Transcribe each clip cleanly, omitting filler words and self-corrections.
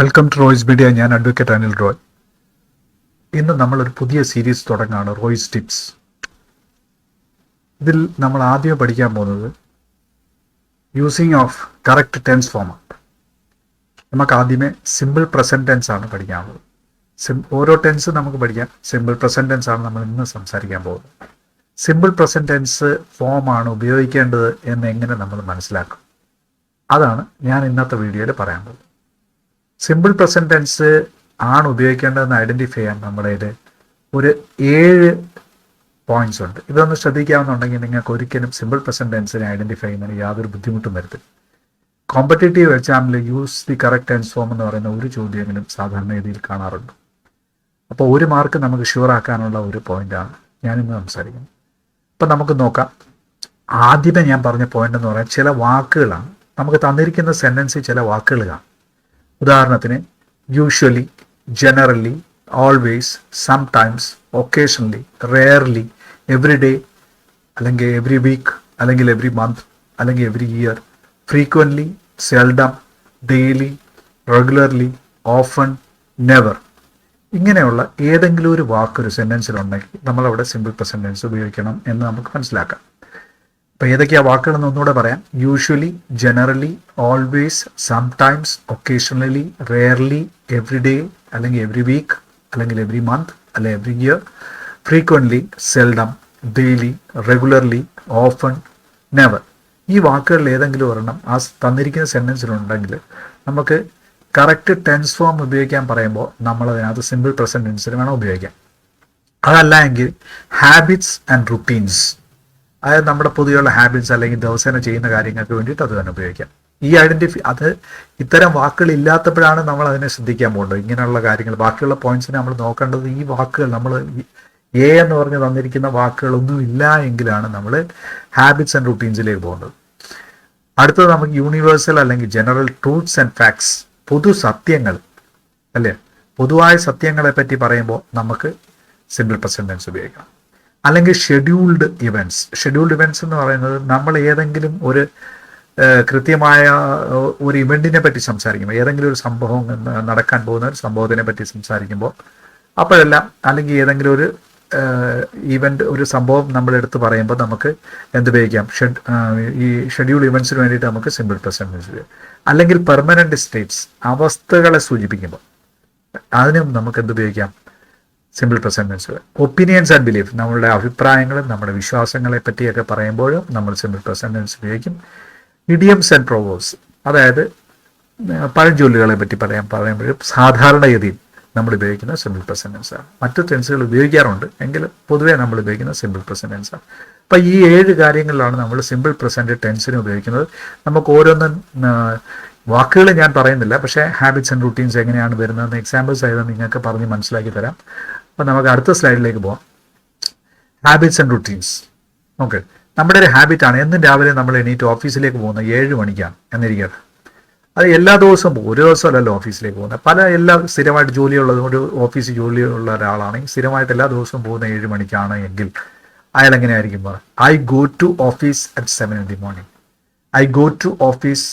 Welcome to Roy's media. ഞാൻ advocate Anil Roy. ഇന്ന് നമ്മളൊരു പുതിയ സീരീസ് തുടങ്ങുകയാണ്, റോയ്സ് ടിപ്സ്. ഇതിൽ നമ്മൾ ആദ്യം പഠിക്കാൻ പോകുന്നത് using of correct tense format. നമുക്ക് ആദ്യമേ സിമ്പിൾ പ്രസൻറ്റ് ടെൻസ് ആണ് പഠിക്കാനുള്ളത്. ഓരോ ടെൻസ് നമുക്ക് പഠിക്കാം. സിമ്പിൾ പ്രസൻറ്റ് ടെൻസ് ആണ് നമ്മൾ ഇന്ന് സംസാരിക്കാൻ പോകുന്നത്. സിമ്പിൾ പ്രസൻറ്റ് ടെൻസ് ഫോമാണ് ഉപയോഗിക്കേണ്ടത് എന്നെങ്ങനെ നമ്മൾ മനസ്സിലാക്കും, അതാണ് ഞാൻ ഇന്നത്തെ വീഡിയോയിൽ പറയാൻ പോകുന്നത്. സിമ്പിൾ പ്രസൻറ്റ് ടെൻസ് ആണ് ഉപയോഗിക്കേണ്ടതെന്ന് ഐഡൻറ്റിഫൈ ചെയ്യാൻ നമ്മുടെ കയ്യിൽ ഒരു 7 പോയിന്റ്സ് ഉണ്ട്. ഇതൊന്ന് ശ്രദ്ധിക്കാമെന്നുണ്ടെങ്കിൽ നിങ്ങൾക്ക് ഒരിക്കലും സിമ്പിൾ പ്രസൻറ്റ് ടെൻസിനെ ഐഡൻറ്റിഫൈ ചെയ്യുന്നതിന് യാതൊരു ബുദ്ധിമുട്ടും വരത്തില്ല. കോമ്പറ്റേറ്റീവ് എക്സാമിൽ use the correct tense form എന്ന് പറയുന്ന ഒരു ചോദ്യമെങ്കിലും സാധാരണഗതിയിൽ കാണാറുണ്ട്. അപ്പോൾ 1 മാർക്ക് നമുക്ക് ഷുവറാക്കാനുള്ള ഒരു പോയിന്റാണ് ഞാനിന്ന് സംസാരിക്കുന്നത്. അപ്പം നമുക്ക് നോക്കാം. ആദ്യമേ ഞാൻ പറഞ്ഞ പോയിന്റ് എന്ന് പറയാൻ ചില വാക്കുകളാണ്. നമുക്ക് തന്നിരിക്കുന്ന സെൻറ്റൻസിൽ ചില വാക്കുകൾ കാണും. ഉദാഹരണത്തിന് usually, generally, always, sometimes, occasionally, rarely, every day, അല്ലെങ്കിൽ എവറി വീക്ക്, അല്ലെങ്കിൽ എവറി മന്ത്, അല്ലെങ്കിൽ every year, frequently, seldom, daily, regularly, often, never. ഇങ്ങനെയുള്ള ഏതെങ്കിലും ഒരു വാക്കൊരു സെൻറ്റൻസിലുണ്ടെങ്കിൽ നമ്മളവിടെ സിമ്പിൾ പ്രസൻറ്റ് ടെൻസ് ഉപയോഗിക്കണം എന്ന് നമുക്ക് മനസ്സിലാക്കാം. അപ്പോൾ ഏതൊക്കെയാ വാക്കുകളെന്ന് ഒന്നുകൂടെ പറയാം. Usually, generally, always, sometimes, occasionally, rarely, every day, അല്ലെങ്കിൽ എവറി വീക്ക്, അല്ലെങ്കിൽ എവറി മന്ത്, അല്ലെങ്കിൽ every year, frequently, seldom, daily, regularly, often, never. ഈ വാക്കുകളിൽ ഏതെങ്കിലും ഒരെണ്ണം ആ തന്നിരിക്കുന്ന സെൻറ്റൻസിലുണ്ടെങ്കിൽ നമുക്ക് കറക്റ്റ് ടെൻസ് ഫോം ഉപയോഗിക്കാൻ പറയുമ്പോൾ നമ്മളതിനകത്ത് സിമ്പിൾ പ്രസൻറ്റ് ടെൻസിന് വേണം ഉപയോഗിക്കാം. അതല്ല എങ്കിൽ ഹാബിറ്റ്സ് ആൻഡ് റുട്ടീൻസ്, അതായത് നമ്മുടെ പൊതുവെയുള്ള ഹാബിറ്റ്സ് അല്ലെങ്കിൽ ദിവസേന ചെയ്യുന്ന കാര്യങ്ങൾക്ക് വേണ്ടിയിട്ട് അത് തന്നെ ഉപയോഗിക്കാം. ഈ അത് ഇത്തരം വാക്കുകൾ ഇല്ലാത്തപ്പോഴാണ് നമ്മൾ അതിനെ ശ്രദ്ധിക്കാൻ പോകേണ്ടത്. ഇങ്ങനെയുള്ള കാര്യങ്ങൾ, ബാക്കിയുള്ള പോയിന്റ്സിനെ നമ്മൾ നോക്കേണ്ടത് ഈ വാക്കുകൾ, നമ്മൾ എന്ന് പറഞ്ഞ് തന്നിരിക്കുന്ന വാക്കുകളൊന്നും ഇല്ല എങ്കിലാണ് നമ്മൾ ഹാബിറ്റ്സ് ആൻഡ് റുട്ടീൻസിലേക്ക് പോകേണ്ടത്. അടുത്തത് നമുക്ക് യൂണിവേഴ്സൽ അല്ലെങ്കിൽ ജനറൽ ട്രൂത്ത്സ് ആൻഡ് ഫാക്ട്സ്, പൊതു സത്യങ്ങൾ അല്ലേ, പൊതുവായ സത്യങ്ങളെ പറ്റി പറയുമ്പോൾ നമുക്ക് സിമ്പിൾ പ്രസൻറ്റ് ടെൻസ് ഉപയോഗിക്കണം. അല്ലെങ്കിൽ ഷെഡ്യൂൾഡ് ഇവൻറ്റ്സ്. ഷെഡ്യൂൾഡ് ഇവൻറ്റ്സ് എന്ന് പറയുന്നത് നമ്മൾ ഏതെങ്കിലും ഒരു കൃത്യമായ ഒരു ഇവൻറ്റിനെ പറ്റി സംസാരിക്കുമ്പോൾ, ഏതെങ്കിലും ഒരു സംഭവം നടക്കാൻ പോകുന്ന ഒരു സംഭവത്തിനെ പറ്റി സംസാരിക്കുമ്പോൾ അപ്പോഴെല്ലാം, അല്ലെങ്കിൽ ഏതെങ്കിലും ഒരു ഈവൻറ്റ്, ഒരു സംഭവം നമ്മൾ എടുത്ത് പറയുമ്പോൾ നമുക്ക് എന്ത് ഉപയോഗിക്കാം, ഈ ഷെഡ്യൂൾ ഇവൻറ്റ്സിന് വേണ്ടിയിട്ട് നമുക്ക് സിമ്പിൾ പ്രസൻറ്റ് ടെൻസ് ഉപയോഗിക്കാം. അല്ലെങ്കിൽ പെർമനൻറ്റ് സ്റ്റേറ്റ്സ്, അവസ്ഥകളെ സൂചിപ്പിക്കുമ്പോൾ അതിനും നമുക്ക് എന്ത് ഉപയോഗിക്കാം, simple present tense. Opinions and belief, നമ്മളുടെ അഭിപ്രായങ്ങളും നമ്മുടെ വിശ്വാസങ്ങളെ പറ്റിയൊക്കെ പറയുമ്പോഴും നമ്മൾ സിമ്പിൾ പ്രസൻറ്റ് ടെൻസ് ഉപയോഗിക്കും. ഇഡിയംസ് ആൻഡ് പ്രൊവേഴ്സ്, അതായത് പഴഞ്ചൊല്ലുകളെ പറ്റി പറയുമ്പോഴും സാധാരണഗതിയിൽ നമ്മൾ ഉപയോഗിക്കുന്ന സിമ്പിൾ പ്രസൻറ്റ് ടെൻസ് ആണ്. മറ്റു ടെൻസുകൾ ഉപയോഗിക്കാറുണ്ട്, എങ്കിലും പൊതുവേ നമ്മൾ ഉപയോഗിക്കുന്ന സിമ്പിൾ പ്രസൻറ്റ് ടെൻസ് ആണ്. അപ്പോൾ ഈ 7 കാര്യങ്ങളിലാണ് നമ്മൾ സിമ്പിൾ പ്രസൻറ്റ് ടെൻസിന് ഉപയോഗിക്കുന്നത്. നമുക്ക് ഓരോന്നും വാക്കുകൾ ഞാൻ പറയുന്നില്ല, പക്ഷേ ഹാബിറ്റ്സ് ആൻഡ് റുട്ടീൻസ് എങ്ങനെയാണ് വരുന്നതെന്ന് എക്സാമ്പിൾസ് ആയത് നിങ്ങൾക്ക് പറഞ്ഞ് മനസ്സിലാക്കി തരാം. അപ്പോൾ നമുക്ക് അടുത്ത സ്ലൈഡിലേക്ക് പോകാം. Habits and routines. ഓക്കെ, നമ്മുടെ ഒരു ഹാബിറ്റാണ് എന്നും രാവിലെ നമ്മൾ എണീറ്റ് ഓഫീസിലേക്ക് പോകുന്നത് 7 മണിക്കാണ് എന്നിരിക്കട്ടെ. അത് എല്ലാ ദിവസവും പോകും, ഒരു ദിവസമല്ലല്ലോ ഓഫീസിലേക്ക് പോകുന്നത്. സ്ഥിരമായിട്ട് ജോലിയുള്ളത്, ഒരു ഓഫീസിൽ ജോലിയുള്ള ഒരാളാണെങ്കിൽ സ്ഥിരമായിട്ട് എല്ലാ ദിവസവും പോകുന്ന 7 മണിക്കാണ് എങ്കിൽ അയാൾ എങ്ങനെയായിരിക്കും പറയുക, I go to office at 7 in the morning. I go to office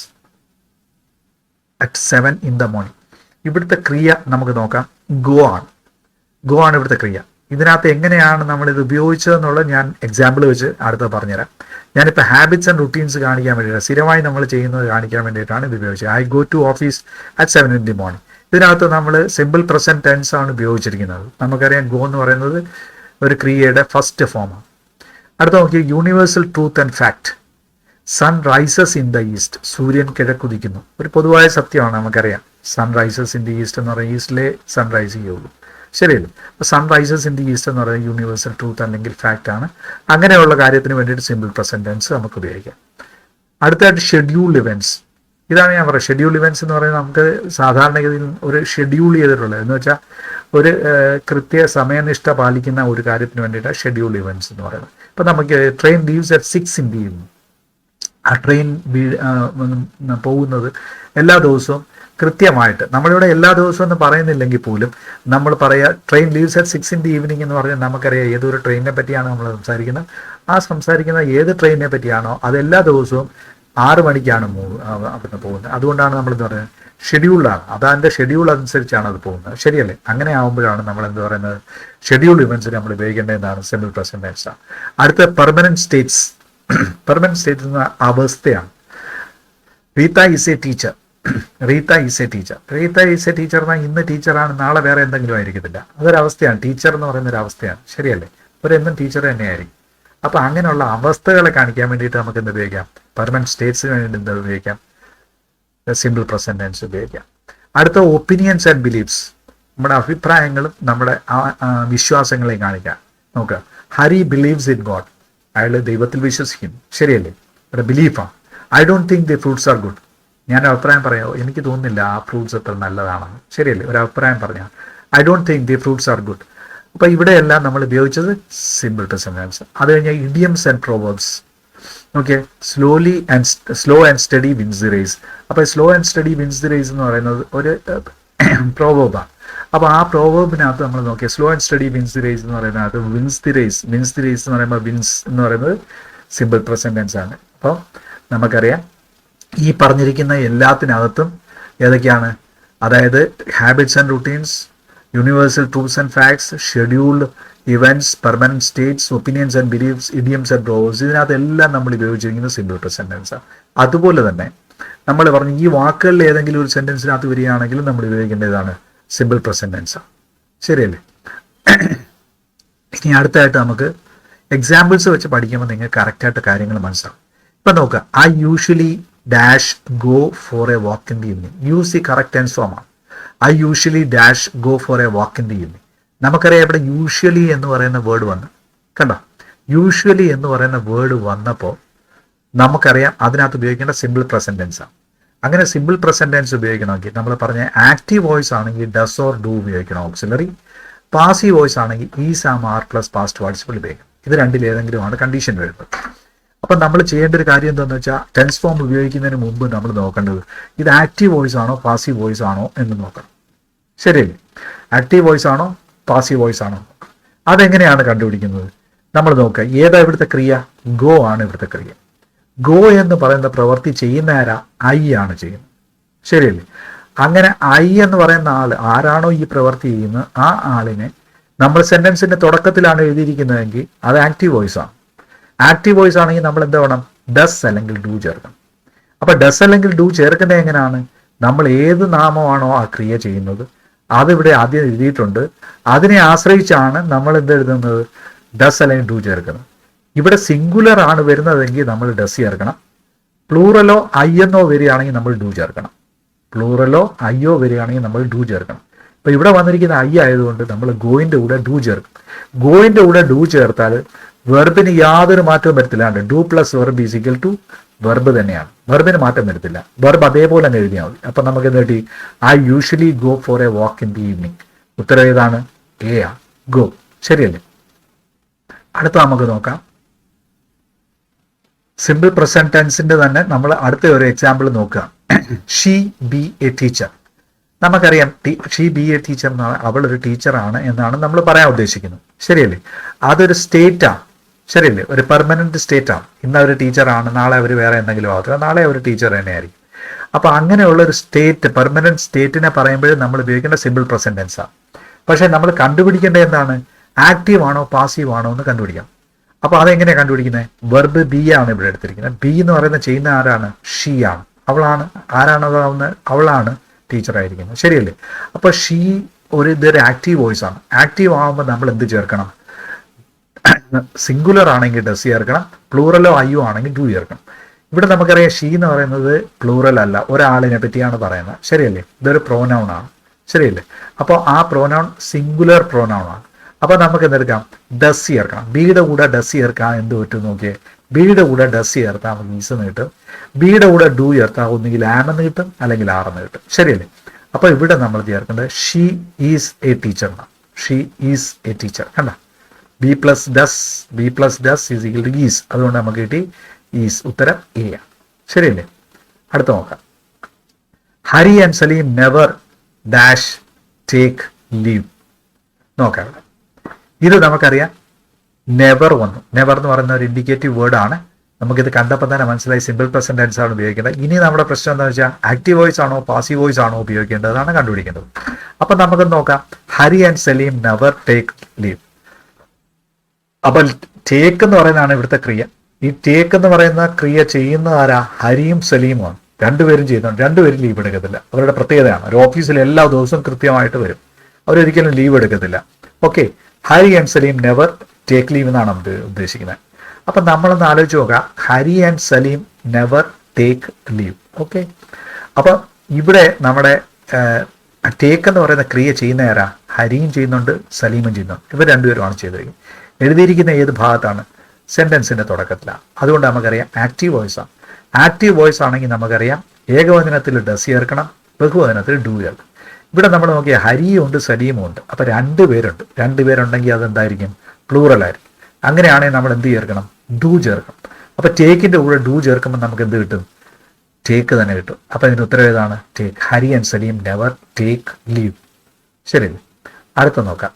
at 7 in the morning. ഇവിടുത്തെ ക്രിയ നമുക്ക് നോക്കാം, ഗോ ആണ്. ഗോ ആണ് ഇവിടുത്തെ ക്രിയ. ഇതിനകത്ത് എങ്ങനെയാണ് നമ്മളിത് ഉപയോഗിച്ചതെന്നുള്ളത് ഞാൻ എക്സാമ്പിൾ വെച്ച് അടുത്ത് പറഞ്ഞുതരാം. ഞാനിപ്പോൾ ഹാബിറ്റ്സ് ആൻഡ് റുട്ടീൻസ് കാണിക്കാൻ വേണ്ടിയിട്ടാണ്, സ്ഥിരമായി നമ്മൾ ചെയ്യുന്നത് കാണിക്കാൻ വേണ്ടിയിട്ടാണ് ഇത് ഉപയോഗിച്ചത്. I go to office at 7 in the morning. ഇതിനകത്ത് നമ്മൾ സിമ്പിൾ പ്രസൻറ്റ് ടെൻസ് ആണ് ഉപയോഗിച്ചിരിക്കുന്നത്. നമുക്കറിയാം ഗോ എന്ന് പറയുന്നത് ഒരു ക്രിയയുടെ ഫസ്റ്റ് ഫോമാണ്. അടുത്ത നോക്കി, universal truth and fact. Sun rises in the east, സൂര്യൻ കിഴക്കുദിക്കുന്നു. ഒരു പൊതുവായ സത്യമാണ്, നമുക്കറിയാം. Sun rises in the east എന്ന് പറയുന്നത് ഈസ്റ്റിലെ സൺറൈസ് ചെയ്യുള്ളൂ, ശരിയല്ലേ? അപ്പോൾ sun rises in the east എന്ന് പറയുന്നത് യൂണിവേഴ്സൽ ട്രൂത്ത് അല്ലെങ്കിൽ ഫാക്റ്റ് ആണ്. അങ്ങനെയുള്ള കാര്യത്തിന് വേണ്ടിയിട്ട് സിമ്പിൾ പ്രസൻറ്റ് ടെൻസ് നമുക്ക് ഉപയോഗിക്കാം. അടുത്തായിട്ട് ഷെഡ്യൂൾഡ് ഇവൻറ്റ്സ്. ഇതാണ് ഞാൻ പറയുന്നത്. ഷെഡ്യൂൾഡ് ഇവൻറ്റ്സ് എന്ന് പറയുന്നത് നമുക്ക് സാധാരണഗതിയിൽ ഒരു ഷെഡ്യൂൾ ചെയ്തിട്ടുള്ളത് എന്ന് വെച്ചാൽ ഒരു കൃത്യ സമയനിഷ്ഠ പാലിക്കുന്ന ഒരു കാര്യത്തിന് വേണ്ടിയിട്ടാണ് ഷെഡ്യൂൾഡ് ഇവൻറ്റ്സ് എന്ന് പറയുന്നത്. ഇപ്പം നമുക്ക് train leaves at 6 in the evening. ആ ട്രെയിൻ പോകുന്നത് എല്ലാ ദിവസവും കൃത്യമായിട്ട്, നമ്മളിവിടെ എല്ലാ ദിവസവും എന്ന് പറയുന്നില്ലെങ്കിൽ പോലും നമ്മൾ പറയുക train leaves at 6 in the evening എന്ന് പറഞ്ഞാൽ നമുക്കറിയാം ഏതൊരു ട്രെയിനിനെ പറ്റിയാണ് നമ്മൾ സംസാരിക്കുന്നത്. ആ സംസാരിക്കുന്ന ഏത് ട്രെയിനിനെ പറ്റിയാണോ അത് എല്ലാ ദിവസവും 6 മണിക്കാണ് അവിടുന്ന് പോകുന്നത്. അതുകൊണ്ടാണ് നമ്മൾ പറയുന്നത് ഷെഡ്യൂൾഡാണ്. അതാൻ്റെ ഷെഡ്യൂൾ അനുസരിച്ചാണ് അത് പോകുന്നത്. ശരിയല്ലേ? അങ്ങനെ ആകുമ്പോഴാണ് നമ്മൾ എന്ത് പറയുന്നത്, ഷെഡ്യൂൾഡ് ഇവൻസിന് നമ്മൾ ഉപയോഗിക്കേണ്ടതാണ് സിമ്പിൾ പ്രസന്റ് ടെൻസ്. അടുത്ത പെർമനന്റ് സ്റ്റേറ്റ്സ്. പെർമനന്റ് സ്റ്റേറ്റ്സ് എന്ന അവസ്ഥയാണ്. Reetha is a teacher. Reetha is a teacher. Reetha is a teacher എന്നാൽ ഇന്ന് ടീച്ചറാണ്, നാളെ വേറെ എന്തെങ്കിലും ആയിരിക്കത്തില്ല. അതൊരവസ്ഥയാണ്. ടീച്ചർ എന്ന് പറയുന്ന ഒരു അവസ്ഥയാണ്. ശരിയല്ലേ? അവരെന്നും ടീച്ചർ തന്നെയായിരിക്കും. അപ്പോൾ അങ്ങനെയുള്ള അവസ്ഥകളെ കാണിക്കാൻ വേണ്ടിയിട്ട് നമുക്ക് എന്ത് ഉപയോഗിക്കാം, പെർമനന്റ് സ്റ്റേറ്റ്സിന് വേണ്ടി എന്ത് ഉപയോഗിക്കാം, സിമ്പിൾ പ്രസന്റ് ടെൻസ് ഉപയോഗിക്കാം. അടുത്ത ഒപ്പീനിയൻസ് ആൻഡ് ബിലീഫ്സ്. നമ്മുടെ അഭിപ്രായങ്ങളും നമ്മുടെ വിശ്വാസങ്ങളെയും കാണിക്കാം. നോക്കുക, ഹരി ബിലീവ്സ് ഇൻ ഗോഡ്. അയാൾ ദൈവത്തിൽ വിശ്വസിക്കുന്നു. ശരിയല്ലേ? ഒരു ബിലീഫാണ്. I don't think the fruits are good. ഞാൻ അഭിപ്രായം പറയാമോ, എനിക്ക് തോന്നുന്നില്ല ആ ഫ്രൂട്ട്സ് അത്ര നല്ലതാണെന്ന്. ശരിയല്ലേ? ഒരു അഭിപ്രായം പറഞ്ഞാൽ I don't think the fruits are good. അപ്പോൾ ഇവിടെയെല്ലാം നമ്മൾ ഉപയോഗിച്ചത് സിമ്പിൾ പ്രസന്റ് ടെൻസ്. അത് കഴിഞ്ഞാൽ idioms and proverbs. Okay, slow and steady wins the race. അപ്പോൾ slow and steady wins the race എന്ന് പറയുന്നത് ഒരു പ്രോവേർബാണ്. അപ്പോൾ ആ പ്രോവേർബിനകത്ത് നമ്മൾ നോക്കിയാൽ slow and steady wins the race എന്ന് പറയുന്നത് വിൻസ് ദി റേസ് എന്ന് പറയുമ്പോൾ വിൻസ് എന്ന് പറയുന്നത് സിമ്പിൾ പ്രസന്റ് ടെൻസ് ആണ്. അപ്പോൾ നമുക്കറിയാം ഈ പറഞ്ഞിരിക്കുന്ന എല്ലാത്തിനകത്തും ഏതൊക്കെയാണ്, അതായത് habits and routines, universal truths and facts, scheduled events, permanent states, opinions and beliefs, idioms and proverbs, ഇതിനകത്തെല്ലാം നമ്മൾ ഉപയോഗിച്ചിരിക്കുന്നത് സിമ്പിൾ പ്രസന്റ് ടെൻസ്. അതുപോലെ തന്നെ നമ്മൾ പറഞ്ഞു ഈ വാക്കുകളിൽ ഏതെങ്കിലും ഒരു സെന്റൻസിനകത്ത് വരികയാണെങ്കിൽ നമ്മൾ ഉപയോഗിക്കേണ്ടതാണ് സിമ്പിൾ പ്രസന്റ് ടെൻസ്. ശരിയല്ലേ? ഇനി അടുത്തായിട്ട് നമുക്ക് എക്സാമ്പിൾസ് വെച്ച് പഠിക്കുമ്പോൾ നിങ്ങൾക്ക് കറക്റ്റായിട്ട് കാര്യങ്ങൾ മനസ്സിലാവും. ഇപ്പം നോക്കുക, I usually dash go for a walk in the evening. Use the correct tense form ആണ്. I usually dash go for a walk in the evening. നമുക്കറിയാം ഇവിടെ യൂഷ്വലി എന്ന് പറയുന്ന വേർഡ് വന്നു. കണ്ടോ? യൂഷ്വലി എന്ന് പറയുന്ന വേർഡ് വന്നപ്പോൾ നമുക്കറിയാം അതിനകത്ത് ഉപയോഗിക്കേണ്ട സിമ്പിൾ പ്രസന്റ് ടെൻസ് ആണ്. അങ്ങനെ സിമ്പിൾ പ്രസന്റ് ടെൻസ് ഉപയോഗിക്കണമെങ്കിൽ നമ്മൾ പറഞ്ഞ ആക്റ്റീവ് വോയിസ് ആണെങ്കിൽ ഡസ് ഓർ ഡു ഉപയോഗിക്കണം ഓക്സിലറി. പാസീവ് വോയിസ് ആണെങ്കിൽ is, am, are plus past participle ഉപയോഗിക്കണം. ഇത് രണ്ടിലേതെങ്കിലുമാണ് കണ്ടീഷൻ വരുന്നത്. അപ്പം നമ്മൾ ചെയ്യേണ്ട ഒരു കാര്യം എന്താണെന്ന് വെച്ചാൽ ടെൻസ് ഫോം ഉപയോഗിക്കുന്നതിന് മുമ്പ് നമ്മൾ നോക്കേണ്ടത് ഇത് ആക്റ്റീവ് വോയിസ് ആണോ പാസീവ് വോയിസ് ആണോ എന്ന് നോക്കണം. ശരിയല്ലേ? ആക്റ്റീവ് വോയിസ് ആണോ പാസീവ് വോയിസ് ആണോ? അതെങ്ങനെയാണ് കണ്ടുപിടിക്കുന്നത്? നമ്മൾ നോക്കുക, ഏതാ ഇവിടുത്തെ ക്രിയ? ഗോ ആണ് ഇവിടുത്തെ ക്രിയ. ഗോ എന്ന് പറയുന്ന പ്രവൃത്തി ചെയ്യുന്ന ആരാ? ഐ ആണ് ചെയ്യുന്നത്. ശരിയല്ലേ? അങ്ങനെ ഐ എന്ന് പറയുന്ന ആള് ആരാണോ ഈ പ്രവൃത്തി ചെയ്യുന്നത് ആ ആളിനെ നമ്മൾ സെന്റൻസിന്റെ തുടക്കത്തിലാണ് എഴുതിയിരിക്കുന്നതെങ്കിൽ അത് ആക്റ്റീവ് വോയിസ് ആണ്. ആക്റ്റീവ് വോയിസ് ആണെങ്കിൽ നമ്മൾ എന്താ വേണം? ഡസ് അല്ലെങ്കിൽ ഡു ചേർക്കണം. അപ്പൊ ഡസ് അല്ലെങ്കിൽ ഡു ചേർക്കുന്നത് എങ്ങനെയാണ്? നമ്മൾ ഏത് നാമമാണോ ആ ക്രിയ ചെയ്യുന്നത് അതിവിടെ ആദ്യം എഴുതിയിട്ടുണ്ട്. അതിനെ ആശ്രയിച്ചാണ് നമ്മൾ എന്ത് എഴുതുന്നത്? ഡസ് അല്ലെങ്കിൽ ഡു ചേർക്കുന്നത്. ഇവിടെ സിംഗുലർ ആണ് വരുന്നതെങ്കിൽ നമ്മൾ ഡസ് ചേർക്കണം. പ്ലൂറലോ അയ്യെന്നോ വരികയാണെങ്കിൽ നമ്മൾ ഡു ചേർക്കണം. പ്ലൂറലോ അയ്യോ വരികയാണെങ്കിൽ നമ്മൾ ഡു ചേർക്കണം. അപ്പൊ ഇവിടെ വന്നിരിക്കുന്ന ഐ ആയതുകൊണ്ട് നമ്മൾ ഗോയിന്റെ കൂടെ ഡു ചേർക്കും. ഗോയിന്റെ കൂടെ ഡു ചേർത്താൽ വെർബിന് യാതൊരു മാറ്റവും വരത്തില്ലാണ്ട് do plus verb is equal to verb തന്നെയാണ്. വെർബിന് മാറ്റം വരത്തില്ല. വെർബ് അതേപോലെ തന്നെ എഴുതിയാൽ മതി. അപ്പൊ നമുക്ക് എന്ത് കിട്ടി? I usually go for a walk in the evening. ഉത്തരം ഏതാണ്? എ ആണ്, ഗോ. ശരിയല്ലേ? അടുത്ത നമുക്ക് നോക്കാം സിമ്പിൾ പ്രസന്റ് ടെൻസിന്റെ തന്നെ നമ്മൾ അടുത്ത ഒരു എക്സാമ്പിൾ നോക്കുക. She B A teacher. നമുക്കറിയാം ഷീ ബി എ ടീച്ചർ എന്നാണ്, അവൾ ഒരു ടീച്ചറാണ് എന്നാണ് നമ്മൾ പറയാൻ ഉദ്ദേശിക്കുന്നത്. ശരിയല്ലേ? അതൊരു സ്റ്റേറ്റാണ്. ശരിയല്ലേ? ഒരു പെർമനന്റ് സ്റ്റേറ്റാണ്. ഇന്ന് അവർ ടീച്ചറാണ്, നാളെ അവർ വേറെ എന്തെങ്കിലും ആകത്തില്ല, നാളെ അവർ ടീച്ചർ തന്നെയായിരിക്കും. അപ്പൊ അങ്ങനെയുള്ള ഒരു സ്റ്റേറ്റ്, പെർമനന്റ് സ്റ്റേറ്റിനെ പറയുമ്പോഴും നമ്മൾ ഉപയോഗിക്കേണ്ട സിമ്പിൾ പ്രസന്റ് ടെൻസ് ആണ്. പക്ഷെ നമ്മൾ കണ്ടുപിടിക്കേണ്ടത് എന്താണ്? ആക്റ്റീവ് ആണോ പാസീവ് ആണോ എന്ന് കണ്ടുപിടിക്കാം. അപ്പൊ അതെങ്ങനെയാണ് കണ്ടുപിടിക്കുന്നത്? വെർബ് ബി ആണ് ഇവിടെ എടുത്തിരിക്കുന്നത്. ബി എന്ന് പറയുന്ന ചെയ്യുന്ന ആരാണ്? ഷീ ആണ്, അവളാണ്. ആരാണ് അതാവുന്നത്? അവളാണ് ടീച്ചറായിരിക്കുന്നത്. ശരിയല്ലേ? അപ്പൊ ഷീ ഇതൊരു ആക്റ്റീവ് വോയിസ് ആണ്. ആക്റ്റീവ് ആകുമ്പോൾ നമ്മൾ എന്ത് ചേർക്കണം? സിംഗുലർ ആണെങ്കിൽ ഡസ് ചേർക്കണം. പ്ലൂറലോ അയ്യോ ആണെങ്കിൽ ഡു ചേർക്കണം. ഇവിടെ നമുക്കറിയാം ഷീ എന്ന് പറയുന്നത് പ്ലൂറൽ അല്ല, ഒരാളിനെ പറ്റിയാണ് പറയുന്നത്. ശരിയല്ലേ? ഇതൊരു പ്രോനൗൺ ആണ്. ശരിയല്ലേ? അപ്പോൾ ആ പ്രോനൗൺ സിംഗുലർ പ്രോനൗൺ ആണ്. അപ്പൊ നമുക്ക് എന്തെടുക്കാം? ഡസ് ചേർക്കണം. ബിയുടെ കൂടെ ഡസ് ചേർക്കാൻ എന്ത് പറ്റും നോക്കിയേ? ബിയുടെ കൂടെ ഡസ് ചേർത്താൽ നമുക്ക് ഈസ് എന്ന് കിട്ടും. ബിയുടെ കൂടെ ഡു ചേർത്താൽ ഒന്നുകിൽ ആം എന്ന് കിട്ടും അല്ലെങ്കിൽ ആർ എന്ന് കിട്ടും. ശരിയല്ലേ? അപ്പൊ ഇവിടെ നമ്മൾ ചേർക്കേണ്ടത് ഷീ ഈസ് എ ടീച്ചർ എന്നാണ്. She is a teacher. കണ്ട? Be plus does is equal to is. അതുകൊണ്ട് നമുക്ക് കിട്ടി ഈസ്. ഉത്തരം എ ആണ്. ശരിയല്ലേ? അടുത്ത നോക്കാം. Hari and Saleem never dash take leave. നോക്കാം. ഇത് നമുക്കറിയാം നെവർ വന്നു. നെവർ എന്ന് പറയുന്ന ഒരു ഇൻഡിക്കേറ്റീവ് വേർഡ് ആണ്. നമുക്കിത് കണ്ടപ്പോൾ തന്നെ മനസ്സിലായി സിമ്പിൾ പ്രസന്റ് ടെൻസ് ആണ് ഉപയോഗിക്കേണ്ടത്. ഇനി നമ്മുടെ പ്രശ്നം എന്താണെന്ന് വെച്ചാൽ ആക്റ്റീവ് വോയിസ് ആണോ പാസീവ് വോയിസ് ആണോ ഉപയോഗിക്കേണ്ടതാണ് കണ്ടുപിടിക്കേണ്ടത്. അപ്പം നമുക്ക് നോക്കാം. Hari and Saleem never take leave. അപ്പൊ ടേക്ക് എന്ന് പറയുന്നതാണ് ഇവിടുത്തെ ക്രിയ. ഈ ടേക്ക് എന്ന് പറയുന്ന ക്രിയ ചെയ്യുന്ന ആരാ? ഹരിയും സലീമുമാണ്. രണ്ടുപേരും ചെയ്യുന്നുണ്ട്. രണ്ടുപേരും ലീവ് എടുക്കത്തില്ല. അവരുടെ പ്രത്യേകതയാണ്. ഒരു ഓഫീസിൽ എല്ലാ ദിവസവും കൃത്യമായിട്ട് വരും. അവരൊരിക്കലും ലീവ് എടുക്കത്തില്ല. Okay, Hari and Saleem never take leave എന്നാണ് ഉദ്ദേശിക്കുന്നത്. അപ്പൊ നമ്മളൊന്ന് ആലോചിച്ച് നോക്കാം. Hari and Saleem never take leave. Okay, അപ്പൊ ഇവിടെ നമ്മുടെ ടേക്ക് എന്ന് പറയുന്ന ക്രിയ ചെയ്യുന്ന ആരാ? ഹരിയും ചെയ്യുന്നുണ്ട്, സലീമും ചെയ്യുന്നുണ്ട്. ഇവർ രണ്ടുപേരുമാണ് ചെയ്തിരിക്കുന്നത്. എഴുതിയിരിക്കുന്ന ഏത് ഭാഗത്താണ്? സെന്റൻസിന്റെ തുടക്കത്തിലാണ്. അതുകൊണ്ട് നമുക്കറിയാം ആക്റ്റീവ് വോയിസ് ആണ്. ആക്റ്റീവ് വോയിസ് ആണെങ്കിൽ നമുക്കറിയാം ഏകവചനത്തിൽ ഡസ് ചേർക്കണം, ബഹുവചനത്തിൽ ഡു ചേർക്കണം. ഇവിടെ നമ്മൾ നോക്കിയാൽ ഹരിയും ഉണ്ട് സലീമും ഉണ്ട്. അപ്പൊ രണ്ടുപേരുണ്ട്. രണ്ടുപേരുണ്ടെങ്കിൽ അതെന്തായിരിക്കും? പ്ലൂറൽ ആയിരിക്കും. അങ്ങനെയാണെങ്കിൽ നമ്മൾ എന്ത് ചേർക്കണം? ഡു ചേർക്കണം. അപ്പൊ ടേക്കിന്റെ കൂടെ ഡു ചേർക്കുമ്പോൾ നമുക്ക് എന്ത് കിട്ടും? ടേക്ക് തന്നെ കിട്ടും. അപ്പൊ ഇതിന് ഉത്തരം ഏതാണ്? Take. Hari and Saleem never take leave. ശരിയല്ലേ? അടുത്ത നോക്കാം.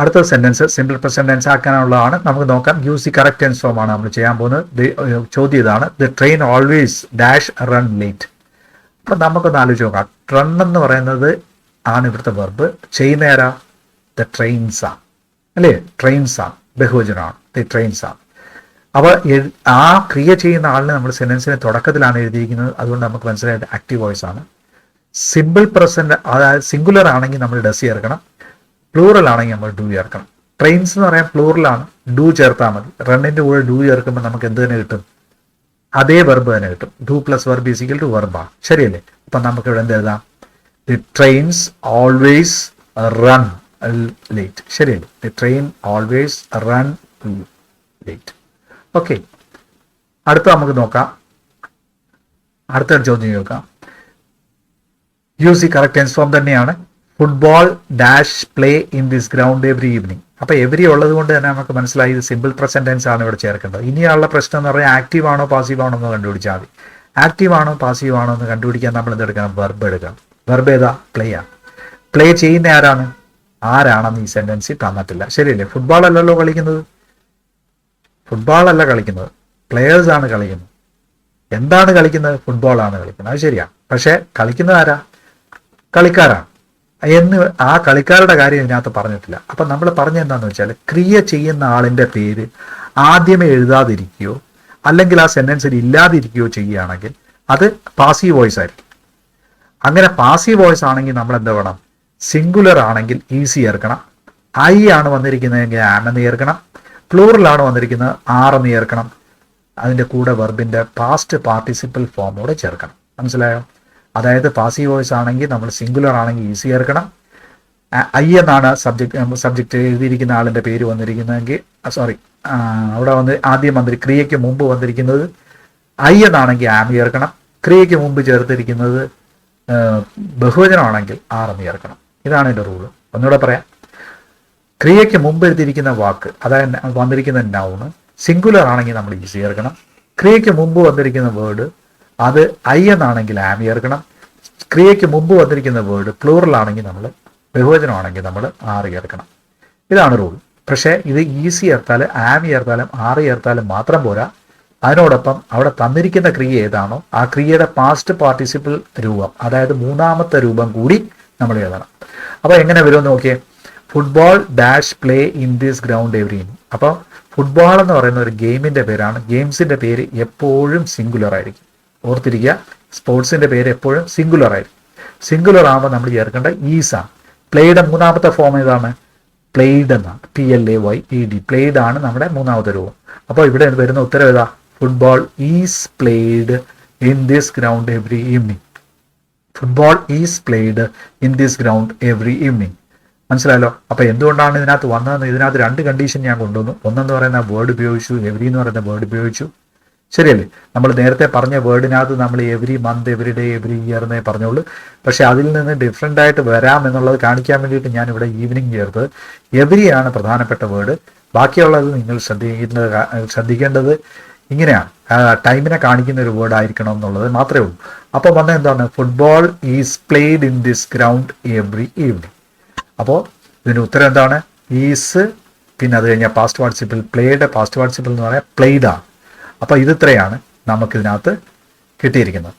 അടുത്ത സെന്റൻസ് സിമ്പിൾ പ്രസന്റ് ടെൻസ് ആക്കാനുള്ളതാണ്. നമുക്ക് നോക്കാം. Use the correct tense form ആണ് നമ്മൾ ചെയ്യാൻ പോകുന്നത്. ചോദ്യം ഇതാണ്: the train always dash run late. അപ്പൊ നമുക്കൊന്ന് ആലോചിച്ച് നോക്കാം. റൺ എന്ന് പറയുന്നത് ആണ് ഇവിടുത്തെ വെർബ്. ചെയ്യുന്ന ആരാ? ദ ട്രെയിൻസ് ആണ്, അല്ലേ? ട്രെയിൻസ് ആണ്, ബഹുവചനമാണ്. ദി ട്രെയിൻസ് ആണ്. അപ്പൊ ആ ക്രിയ ചെയ്യുന്ന ആളിനെ നമ്മൾ സെന്റൻസിന്റെ തുടക്കത്തിലാണ് എഴുതിയിരിക്കുന്നത്. അതുകൊണ്ട് നമുക്ക് മനസ്സിലായത് ആക്റ്റീവ് വോയിസ് ആണ്. സിമ്പിൾ പ്രസന്റ്, അതായത് സിംഗുലർ ആണെങ്കിൽ നമ്മൾ ഡസ് ചേർക്കണം, പ്ലൂറൽ ആണെങ്കിൽ നമ്മൾ ഡു ചേർക്കണം. ട്രെയിൻസ് എന്ന് പറയാൻ പ്ലൂറലാണ്, ഡു ചേർത്താൽ മതി. റണ്ണിന്റെ കൂടെ ഡു ചേർക്കുമ്പോൾ നമുക്ക് എന്ത് തന്നെ കിട്ടും? അതേ വെർബ് തന്നെ കിട്ടും. Do plus verb is equal to വെർബാണ്. ശരിയല്ലേ? അപ്പൊ നമുക്ക് ഇവിടെ എന്ത് എഴുതാം? The trains always run late. ശരിയല്ലേ? The train always run late. Okay, അടുത്ത നമുക്ക് നോക്കാം. അടുത്ത ചോദ്യം നോക്കാം. Use the correct tense form തന്നെയാണ്. Football dash play in this ground every evening. അപ്പൊ എവരി ഉള്ളത് കൊണ്ട് തന്നെ നമുക്ക് മനസ്സിലായി ഇത് സിമ്പിൾ പ്രസന്റ് ടെൻസ് ആണ് ഇവിടെ ചേർക്കേണ്ടത്. ഇനിയുള്ള പ്രശ്നം എന്ന് പറഞ്ഞാൽ ആക്റ്റീവ് ആണോ പാസീവ് ആണോ എന്ന് കണ്ടുപിടിച്ചാൽ മതി. ആക്റ്റീവ് ആണോ പാസീവ് ആണോ എന്ന് കണ്ടുപിടിക്കാൻ നമ്മൾ എന്തെടുക്കണം? വെർബ് എടുക്കണം. വെർബ് ഏതാ? പ്ലേ ആണ്. പ്ലേ ചെയ്യുന്ന ആരാണ്? ആരാണെന്ന് ഈ സെന്റൻസിൽ തന്നിട്ടില്ല. ശരിയല്ലേ? ഫുട്ബോൾ അല്ലല്ലോ കളിക്കുന്നത്. ഫുട്ബോൾ അല്ല കളിക്കുന്നത്, പ്ലേയേഴ്സ് ആണ് കളിക്കുന്നത്. എന്താണ് കളിക്കുന്നത്? ഫുട്ബോൾ ആണ് കളിക്കുന്നത്. അത് ശരിയാണ്. പക്ഷെ കളിക്കുന്നത് ആരാ? കളിക്കാരാണ്. എന്ന് ആ കളിക്കാരുടെ കാര്യം ഇതിനകത്ത് പറഞ്ഞിട്ടില്ല. അപ്പൊ നമ്മൾ പറഞ്ഞ എന്താണെന്ന് വെച്ചാൽ, ക്രിയ ചെയ്യുന്ന ആളിന്റെ പേര് ആദ്യമേ എഴുതാതിരിക്കുകയോ അല്ലെങ്കിൽ ആ സെന്റൻസിൽ ഇല്ലാതിരിക്കുകയോ ചെയ്യുകയാണെങ്കിൽ അത് പാസീവ് വോയിസ് ആയിരിക്കും. അങ്ങനെ പാസീവ് വോയിസ് ആണെങ്കിൽ നമ്മൾ എന്താ വേണം? സിംഗുലർ ആണെങ്കിൽ ഈസി ചേർക്കണം. ഐ ആണ് വന്നിരിക്കുന്നതെങ്കിൽ ആം എന്ന് ചേർക്കണം. പ്ലൂറലാണ് വന്നിരിക്കുന്നത് ആർ എന്ന് ചേർക്കണം. അതിന്റെ കൂടെ വെർബിന്റെ പാസ്റ്റ് പാർട്ടിസിപ്പൽ ഫോമോടെ ചേർക്കണം. മനസ്സിലായോ? അതായത് പാസീവ് വോയിസ് ആണെങ്കിൽ നമ്മൾ സിംഗുലർ ആണെങ്കിൽ ഈസി ചേർക്കണം. ഐ എന്നാണ് സബ്ജക്റ്റ് എഴുതിയിരിക്കുന്ന ആളിന്റെ പേര് വന്നിരിക്കുന്നതെങ്കിൽ അവിടെ ആദ്യം ക്രിയയ്ക്ക് മുമ്പ് വന്നിരിക്കുന്നത് ഐ എന്നാണെങ്കിൽ ആം ചേർക്കണം. ക്രിയയ്ക്ക് മുമ്പ് ചേർത്തിരിക്കുന്നത് ബഹുവചനമാണെങ്കിൽ ആർ എന്ന് ചേർക്കണം. ഇതാണ് ഇതിന്റെ റൂള്. ഒന്നുകൂടെ പറയാം. ക്രിയയ്ക്ക് മുമ്പ് എഴുതിയിരിക്കുന്ന വാക്ക്, അതായത് വന്നിരിക്കുന്ന നൗണ് സിംഗുലർ ആണെങ്കിൽ നമ്മൾ ഈസി ചേർക്കണം. ക്രിയയ്ക്ക് മുമ്പ് വന്നിരിക്കുന്ന വേർഡ് അത് ഐ എന്നാണെങ്കിൽ ആം ചേർക്കണം. ക്രിയയ്ക്ക് മുമ്പ് വന്നിരിക്കുന്ന വേർഡ് പ്ലൂറൽ ആണെങ്കിൽ നമ്മൾ, ബഹുവചനമാണെങ്കിൽ നമ്മൾ ആർ ചേർക്കണം. ഇതാണ് റൂൾ. പക്ഷേ ഇത് ഈസി ചേർത്താലും ആം ചേർത്താലും ആർ ചേർത്താലും മാത്രം പോരാ. അതിനോടൊപ്പം അവിടെ തന്നിരിക്കുന്ന ക്രിയ ഏതാണോ ആ ക്രിയയുടെ പാസ്റ്റ് പാർട്ടിസിപ്പിൾ രൂപം, അതായത് മൂന്നാമത്തെ രൂപം കൂടി നമ്മൾ എഴുതണം. അപ്പോൾ എങ്ങനെ വരുമെന്ന് നോക്കിയേ. Football dash play in this ground every evening. അപ്പോൾ ഫുട്ബോൾ എന്ന് പറയുന്ന ഒരു ഗെയിമിന്റെ പേരാണ്. ഗെയിംസിന്റെ പേര് എപ്പോഴും സിംഗുലർ ആയിരിക്കും. ഓർത്തിരിക്കുക, സ്പോർട്സിന്റെ പേര് എപ്പോഴും സിംഗുലർ ആയിരിക്കും. സിംഗുലർ ആകുമ്പോൾ നമ്മൾ ചേർക്കേണ്ട ഈസ് ആണ്. പ്ലേയുടെ മൂന്നാമത്തെ ഫോം ഏതാണ്? പ്ലേഡ് എന്നാണ്. PLAYED. പ്ലേഡ് ആണ് നമ്മുടെ മൂന്നാമത്തെ രൂപം. അപ്പോൾ ഇവിടെ വരുന്ന ഉത്തരം ഏതാ? Football is played in this ground every evening. Football is played in this ground every evening. മനസ്സിലായല്ലോ? അപ്പൊ എന്തുകൊണ്ടാണ് ഇതിനകത്ത് വന്നതെന്ന്, ഇതിനകത്ത് രണ്ട് കണ്ടീഷൻ ഞാൻ കൊണ്ടുവന്നു. ഒന്നെന്ന് പറയുന്ന വേർഡ് ഉപയോഗിച്ചു, എവരി എന്ന് പറയുന്ന വേർഡ് ഉപയോഗിച്ചു. ശരിയല്ലേ? നമ്മൾ നേരത്തെ പറഞ്ഞ വേർഡിനകത്ത് നമ്മൾ every month, every day, every year എന്നേ പറഞ്ഞോളൂ. പക്ഷെ അതിൽ നിന്ന് ഡിഫറെൻ്റ് ആയിട്ട് വരാം എന്നുള്ളത് കാണിക്കാൻ വേണ്ടിയിട്ട് ഞാൻ ഇവിടെ ഈവനിങ് ചേർത്തത്. എവരി ആണ് പ്രധാനപ്പെട്ട വേർഡ്. ബാക്കിയുള്ളത് നിങ്ങൾ ശ്രദ്ധിക്കേണ്ടത് ഇങ്ങനെയാണ്, ടൈമിനെ കാണിക്കുന്ന ഒരു വേർഡ് ആയിരിക്കണം എന്നുള്ളത് മാത്രമേ ഉള്ളൂ. അപ്പോൾ വന്ന എന്താണ്? Football is played in this ground every evening. അപ്പോൾ ഇതിന് ഉത്തരം എന്താണ്? ഈസ് പിന്നെ അത് കഴിഞ്ഞാൽ പാസ്റ്റ് പാർട്ടിസിപ്പിൾ, പ്ലേയുടെ പാസ്റ്റ് പാർട്ടിസിപ്പിൾ എന്ന് പറയാൻ പ്ലേഡാണ്. അപ്പോൾ ഇത്രയാണ് നമുക്കിതിനകത്ത് കിട്ടിയിരിക്കുന്നത്.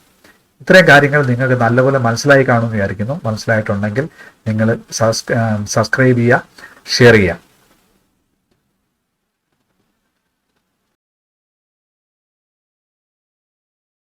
ഇത്രയും കാര്യങ്ങൾ നിങ്ങൾക്ക് നല്ലപോലെ മനസ്സിലായി കാണുമെന്ന് വിചാരിക്കുന്നു. മനസ്സിലായിട്ടുണ്ടെങ്കിൽ നിങ്ങൾ സബ്സ്ക്രൈബ് ചെയ്യുക, ഷെയർ ചെയ്യുക.